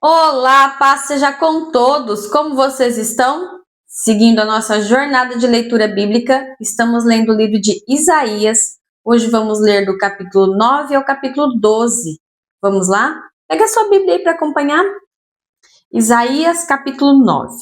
Olá, paz seja com todos. Como vocês estão? Seguindo a nossa jornada de leitura bíblica, estamos lendo o livro de Isaías. Hoje vamos ler do capítulo 9 ao capítulo 12. Vamos lá? Pega a sua Bíblia aí para acompanhar. Isaías, capítulo 9.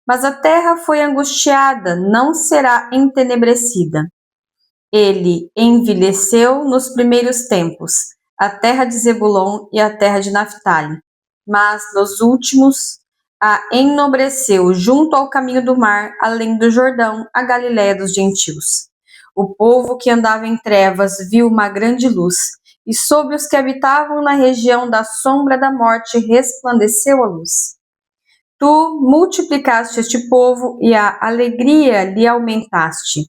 Mas a terra foi angustiada, não será entenebrecida. Ele envelheceu nos primeiros tempos, a terra de Zebulon e a terra de Naftali. Mas nos últimos a enobreceu junto ao caminho do mar, além do Jordão, a Galiléia dos gentios. O povo que andava em trevas viu uma grande luz, e sobre os que habitavam na região da sombra da morte resplandeceu a luz. Tu multiplicaste este povo e a alegria lhe aumentaste.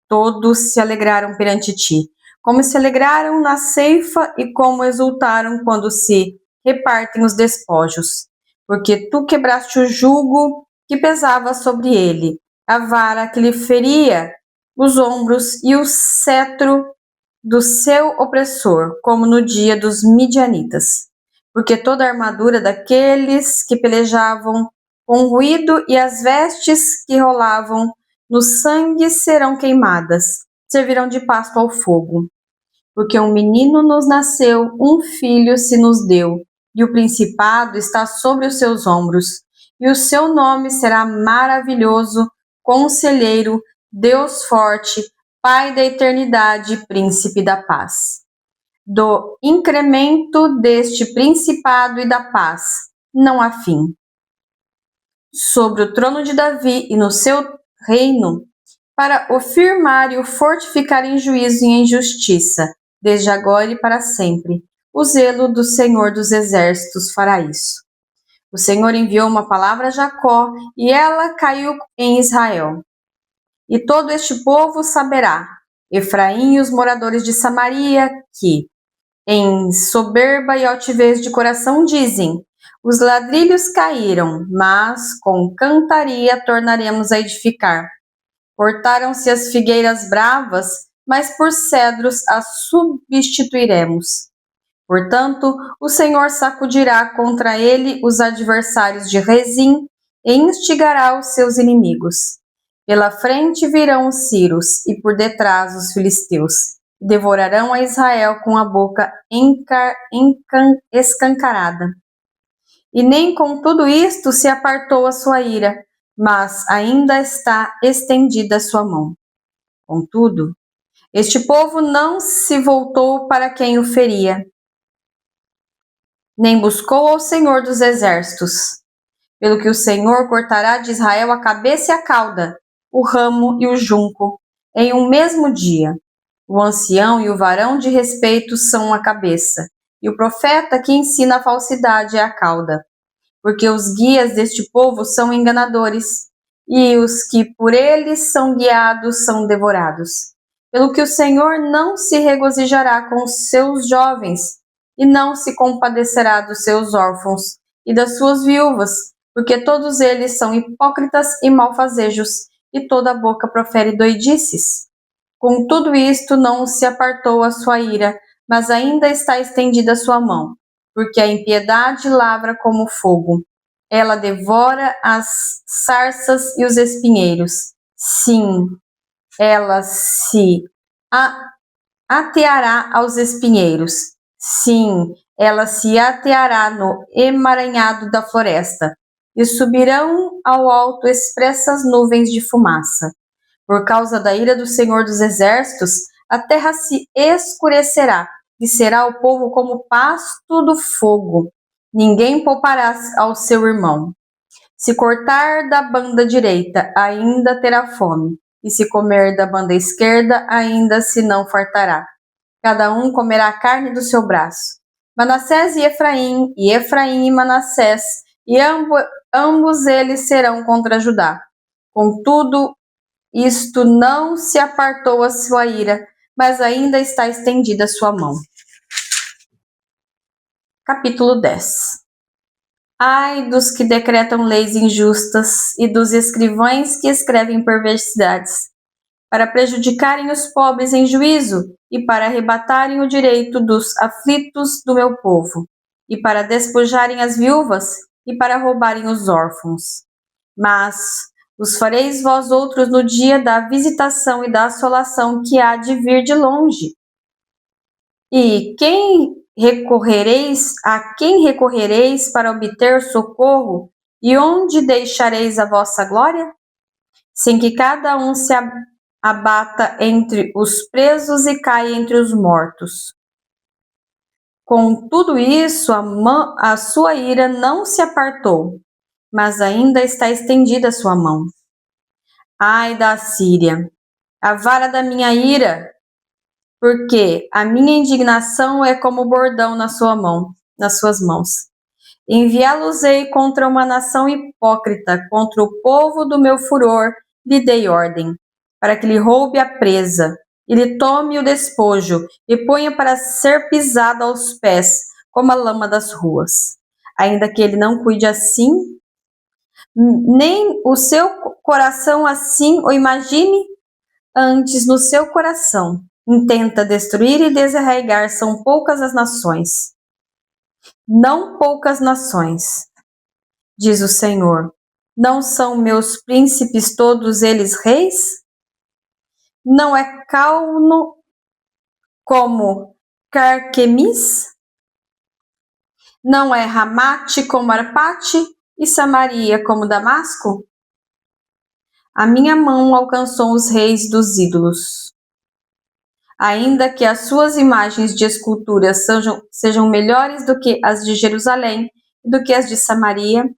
Todos se alegraram perante ti, como se alegraram na ceifa e como exultaram quando se repartem os despojos. Porque tu quebraste o jugo que pesava sobre ele, a vara que lhe feria os ombros e o cetro do seu opressor, como no dia dos midianitas. Porque toda a armadura daqueles que pelejavam com ruído e as vestes que rolavam no sangue serão queimadas, servirão de pasto ao fogo. Porque um menino nos nasceu, um filho se nos deu, e o principado está sobre os seus ombros, e o seu nome será maravilhoso, conselheiro, Deus forte, Pai da eternidade, príncipe da paz. Do incremento deste principado e da paz não há fim. Sobre o trono de Davi e no seu reino, para o firmar e o fortificar em juízo e em justiça, desde agora e para sempre. O zelo do Senhor dos Exércitos fará isso. O Senhor enviou uma palavra a Jacó, e ela caiu em Israel. E todo este povo saberá, Efraim e os moradores de Samaria, que, em soberba e altivez de coração, dizem: os ladrilhos caíram, mas com cantaria tornaremos a edificar. Cortaram-se as figueiras bravas, mas por cedros as substituiremos. Portanto, o Senhor sacudirá contra ele os adversários de Rezim e instigará os seus inimigos. Pela frente virão os sírios e por detrás os filisteus. Devorarão a Israel com a boca escancarada. E nem com tudo isto se apartou a sua ira, mas ainda está estendida a sua mão. Contudo, este povo não se voltou para quem o feria, nem buscou ao Senhor dos Exércitos. Pelo que o Senhor cortará de Israel a cabeça e a cauda, o ramo e o junco, em um mesmo dia. O ancião e o varão de respeito são a cabeça, e o profeta que ensina a falsidade é a cauda. Porque os guias deste povo são enganadores, e os que por eles são guiados são devorados. Pelo que o Senhor não se regozijará com os seus jovens, e não se compadecerá dos seus órfãos e das suas viúvas, porque todos eles são hipócritas e malfazejos, e toda a boca profere doidices. Com tudo isto não se apartou a sua ira, mas ainda está estendida a sua mão, porque a impiedade lavra como fogo. Ela devora as sarças e os espinheiros. Sim, ela se ateará aos espinheiros. Sim, ela se ateará no emaranhado da floresta, e subirão ao alto expressas nuvens de fumaça. Por causa da ira do Senhor dos Exércitos, a terra se escurecerá, e será o povo como pasto do fogo. Ninguém poupará ao seu irmão. Se cortar da banda direita, ainda terá fome, e se comer da banda esquerda, ainda se não fartará. Cada um comerá a carne do seu braço. Manassés e Efraim e Manassés, e ambos eles serão contra Judá. Contudo, isto não se apartou a sua ira, mas ainda está estendida a sua mão. Capítulo 10. Ai dos que decretam leis injustas e dos escrivães que escrevem perversidades, para prejudicarem os pobres em juízo e para arrebatarem o direito dos aflitos do meu povo. e para despojarem as viúvas, e para roubarem os órfãos. Mas os fareis vós outros no dia da visitação e da assolação que há de vir de longe. E a quem recorrereis para obter socorro, e onde deixareis a vossa glória? Sem que cada um se abata entre os presos e caia entre os mortos. Com tudo isso, a sua ira não se apartou, mas ainda está estendida a sua mão. Ai da Assíria, a vara da minha ira, porque a minha indignação é como bordão nas suas mãos. Enviá-los-ei contra uma nação hipócrita, contra o povo do meu furor, lhe dei ordem, para que lhe roube a presa, e lhe tome o despojo, e ponha para ser pisado aos pés, como a lama das ruas. Ainda que ele não cuide assim, nem o seu coração assim o imagine, antes no seu coração intenta destruir e desarraigar. São poucas as nações, não poucas nações, diz o Senhor. Não são meus príncipes todos eles reis? Não é Cauno como Carquemis? Não é Ramate como Arpate e Samaria como Damasco? A minha mão alcançou os reis dos ídolos. Ainda que as suas imagens de escultura sejam melhores do que as de Jerusalém e do que as de Samaria,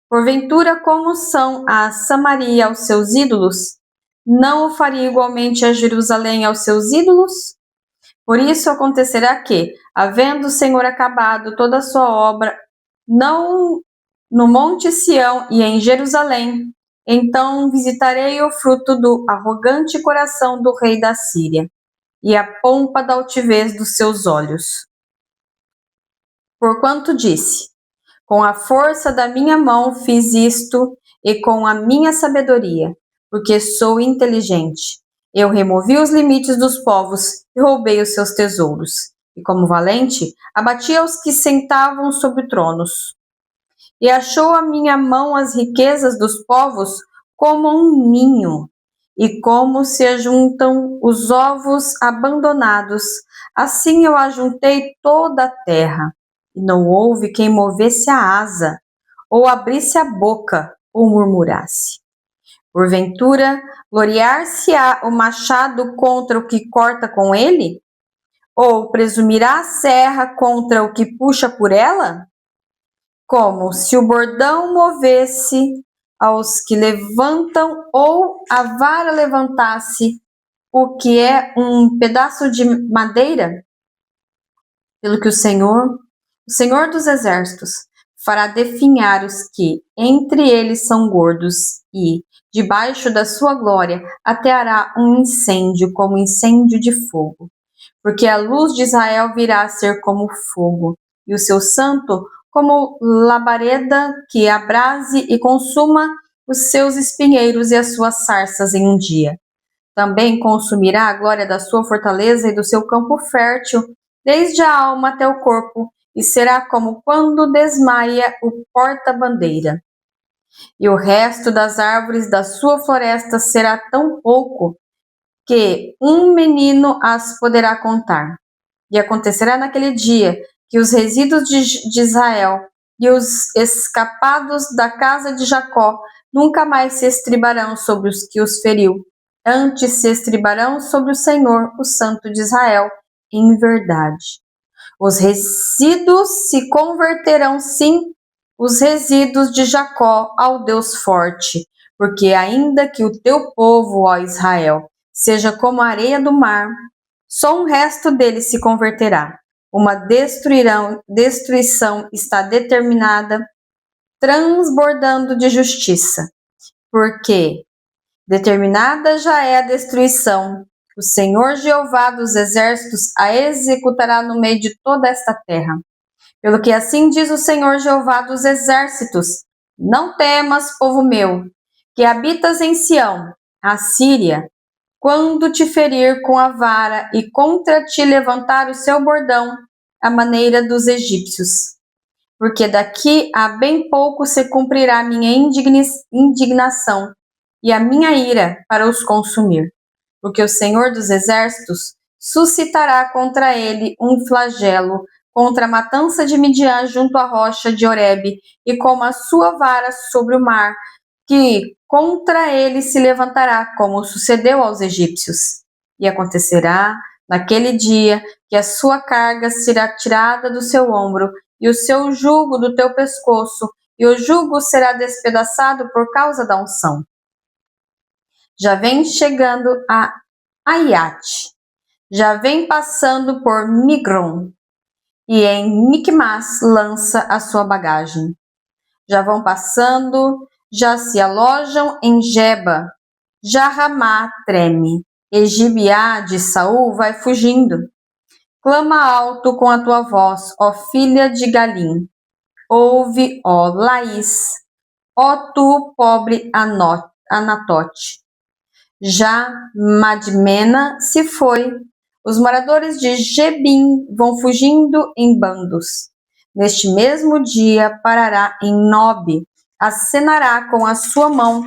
porventura, como são a Samaria aos seus ídolos, não o faria igualmente a Jerusalém aos seus ídolos? Por isso acontecerá que, havendo o Senhor acabado toda a sua obra, não no Monte Sião e em Jerusalém, então visitarei o fruto do arrogante coração do rei da Síria e a pompa da altivez dos seus olhos. Porquanto disse: com a força da minha mão fiz isto, e com a minha sabedoria, porque sou inteligente. Eu removi os limites dos povos e roubei os seus tesouros. E como valente, abati os que sentavam sobre tronos. E achou a minha mão as riquezas dos povos como um ninho, e como se ajuntam os ovos abandonados, assim eu ajuntei toda a terra. E não houve quem movesse a asa, ou abrisse a boca, ou murmurasse. Porventura, gloriar-se-á o machado contra o que corta com ele? Ou presumirá a serra contra o que puxa por ela? Como se o bordão movesse aos que levantam, ou a vara levantasse o que é um pedaço de madeira? Pelo que o Senhor dos Exércitos, fará definhar os que entre eles são gordos, e, debaixo da sua glória, ateará um incêndio como incêndio de fogo. Porque a luz de Israel virá a ser como fogo, e o seu santo como labareda que abrase e consuma os seus espinheiros e as suas sarças em um dia. Também consumirá a glória da sua fortaleza e do seu campo fértil, desde a alma até o corpo, e será como quando desmaia o porta-bandeira. E o resto das árvores da sua floresta será tão pouco que um menino as poderá contar. E acontecerá naquele dia que os resíduos de Israel e os escapados da casa de Jacó nunca mais se estribarão sobre os que os feriu, antes se estribarão sobre o Senhor, o Santo de Israel, em verdade. Os resíduos se converterão, sim, os resíduos de Jacó ao Deus forte, porque ainda que o teu povo, ó Israel, seja como a areia do mar, só um resto dele se converterá. Uma destruição está determinada, transbordando de justiça, porque determinada já é a destruição. O Senhor Jeová dos exércitos a executará no meio de toda esta terra. Pelo que assim diz o Senhor Jeová dos exércitos: não temas, povo meu, que habitas em Sião, a Síria, quando te ferir com a vara e contra ti levantar o seu bordão, à maneira dos egípcios. porque daqui a bem pouco se cumprirá a minha indignação e a minha ira para os consumir. Porque o Senhor dos Exércitos suscitará contra ele um flagelo, contra a matança de Midian junto à rocha de Horebe, e como a sua vara sobre o mar, que contra ele se levantará, como sucedeu aos egípcios. E acontecerá naquele dia que a sua carga será tirada do seu ombro, e o seu jugo do teu pescoço, e o jugo será despedaçado por causa da unção. Já vem chegando a Aiate, já vem passando por Migron, e em Micmas lança a sua bagagem. Já vão passando, já se alojam em Geba, já Ramá treme, e Gibeá de Saul vai fugindo. Clama alto com a tua voz, ó filha de Galim. Ouve, ó Laís, ó tu, pobre Anatote. Já Madmena se foi, os moradores de Gebim vão fugindo em bandos. Neste mesmo dia parará em Nob, acenará com a sua mão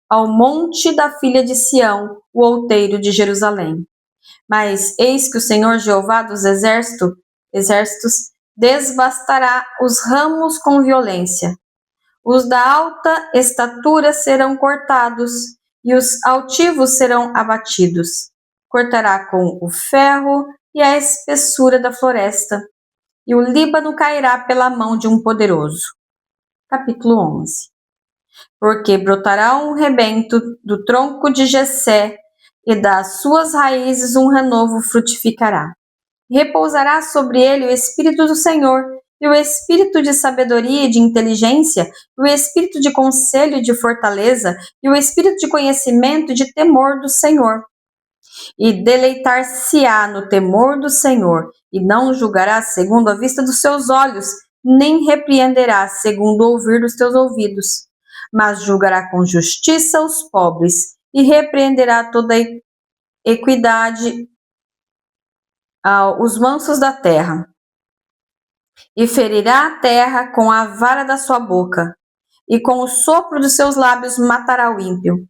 ao monte da filha de Sião, o outeiro de Jerusalém. Mas eis que o Senhor Jeová dos exércitos desbastará os ramos com violência. Os da alta estatura serão cortados, e os altivos serão abatidos. Cortará com o ferro e a espessura da floresta, e o Líbano cairá pela mão de um poderoso. Capítulo 11. Porque brotará um rebento do tronco de Jessé, e das suas raízes um renovo frutificará. Repousará sobre ele o Espírito do Senhor, e o Espírito de sabedoria e de inteligência, e o Espírito de conselho e de fortaleza, e o Espírito de conhecimento e de temor do Senhor. E deleitar-se-á no temor do Senhor, e não julgará segundo a vista dos seus olhos, nem repreenderá segundo o ouvir dos teus ouvidos, mas julgará com justiça os pobres, e repreenderá toda equidade aos mansos da terra. E ferirá a terra com a vara da sua boca, e com o sopro dos seus lábios matará o ímpio.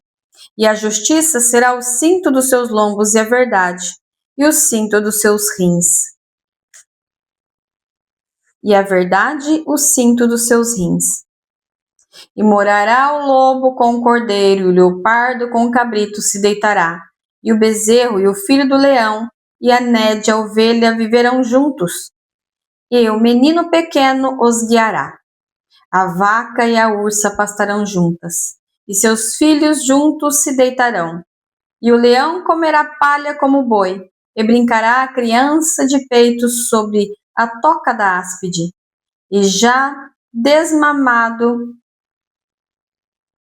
E a justiça será o cinto dos seus lombos e a verdade, e o cinto dos seus rins. E a verdade, o cinto dos seus rins. E morará o lobo com o cordeiro, e o leopardo com o cabrito se deitará, e o bezerro e o filho do leão, e a nédia e a ovelha viverão juntos. E o menino pequeno os guiará. A vaca e a ursa pastarão juntas, e seus filhos juntos se deitarão. E o leão comerá palha como o boi, e brincará a criança de peito sobre a toca da áspide. E já desmamado,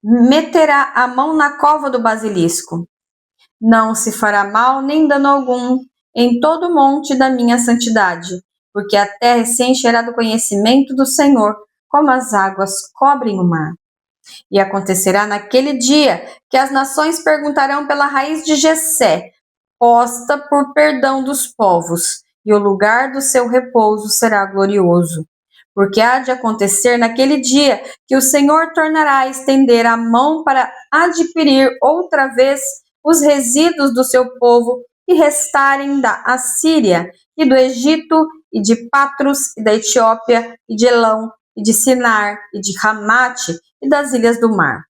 meterá a mão na cova do basilisco. Não se fará mal nem dano algum em todo o monte da minha santidade, porque a terra se encherá do conhecimento do Senhor, como as águas cobrem o mar. E acontecerá naquele dia que as nações perguntarão pela raiz de Jessé, posta por perdão dos povos, e o lugar do seu repouso será glorioso. Porque há de acontecer naquele dia que o Senhor tornará a estender a mão para adquirir outra vez os resíduos do seu povo que restarem da Assíria, e do Egito, e de Patros, e da Etiópia, e de Elão, e de Sinar, e de Ramate, e das ilhas do mar.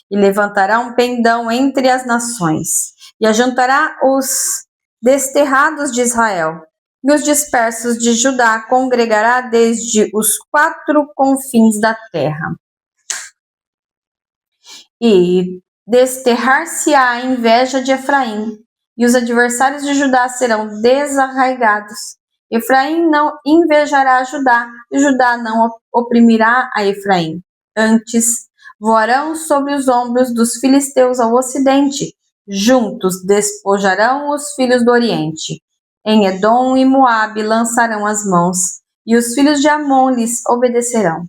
E levantará um pendão entre as nações, e ajuntará os desterrados de Israel, e os dispersos de Judá congregará desde os 4 confins da terra. E desterrar-se-á a inveja de Efraim, e os adversários de Judá serão desarraigados. Efraim não invejará Judá, e Judá não oprimirá a Efraim. Antes, voarão sobre os ombros dos filisteus ao ocidente, juntos despojarão os filhos do oriente. Em Edom e Moabe lançarão as mãos, e os filhos de Amon lhes obedecerão.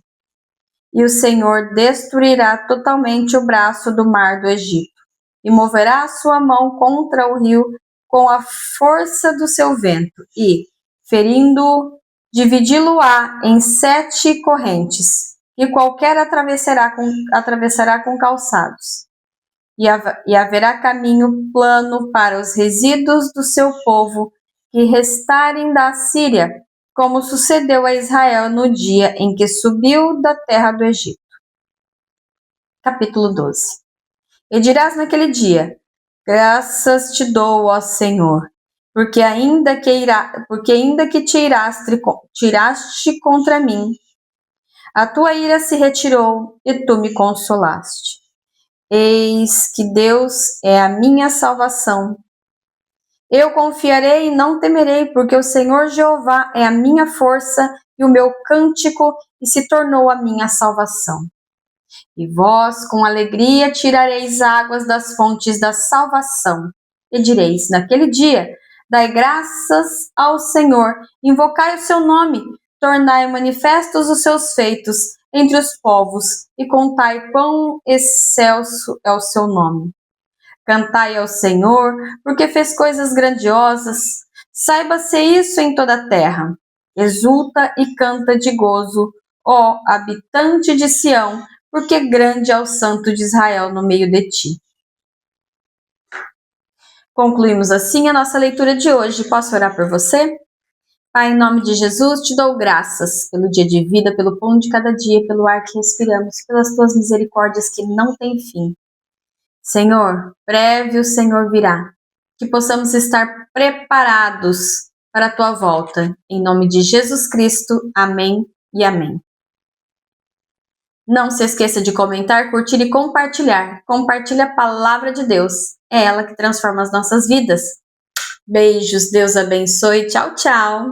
E o Senhor destruirá totalmente o braço do mar do Egito, e moverá a sua mão contra o rio com a força do seu vento, e, ferindo dividi-lo-á em 7 correntes, e qualquer atravessará com calçados. E haverá caminho plano para os resíduos do seu povo que restarem da Síria, como sucedeu a Israel no dia em que subiu da terra do Egito. Capítulo 12. E dirás naquele dia: graças te dou, ó Senhor, porque ainda que tiraste contra mim, a tua ira se retirou e tu me consolaste. Eis que Deus é a minha salvação. Eu confiarei e não temerei, porque o Senhor Jeová é a minha força e o meu cântico, e se tornou a minha salvação. E vós, com alegria, tirareis águas das fontes da salvação. E direis, naquele dia: dai graças ao Senhor, invocai o seu nome, tornai manifestos os seus feitos entre os povos, e contai quão excelso é o seu nome. Cantai ao Senhor, porque fez coisas grandiosas. Saiba-se isso em toda a terra. Exulta e canta de gozo, ó habitante de Sião, porque grande é o Santo de Israel no meio de ti. Concluímos assim a nossa leitura de hoje. Posso orar por você? Pai, em nome de Jesus, te dou graças pelo dia de vida, pelo pão de cada dia, pelo ar que respiramos, pelas tuas misericórdias que não têm fim. Senhor, breve o Senhor virá, que possamos estar preparados para a tua volta. Em nome de Jesus Cristo, amém e amém. Não se esqueça de comentar, curtir e compartilhar. Compartilhe a palavra de Deus. É ela que transforma as nossas vidas. Beijos, Deus abençoe. Tchau, tchau.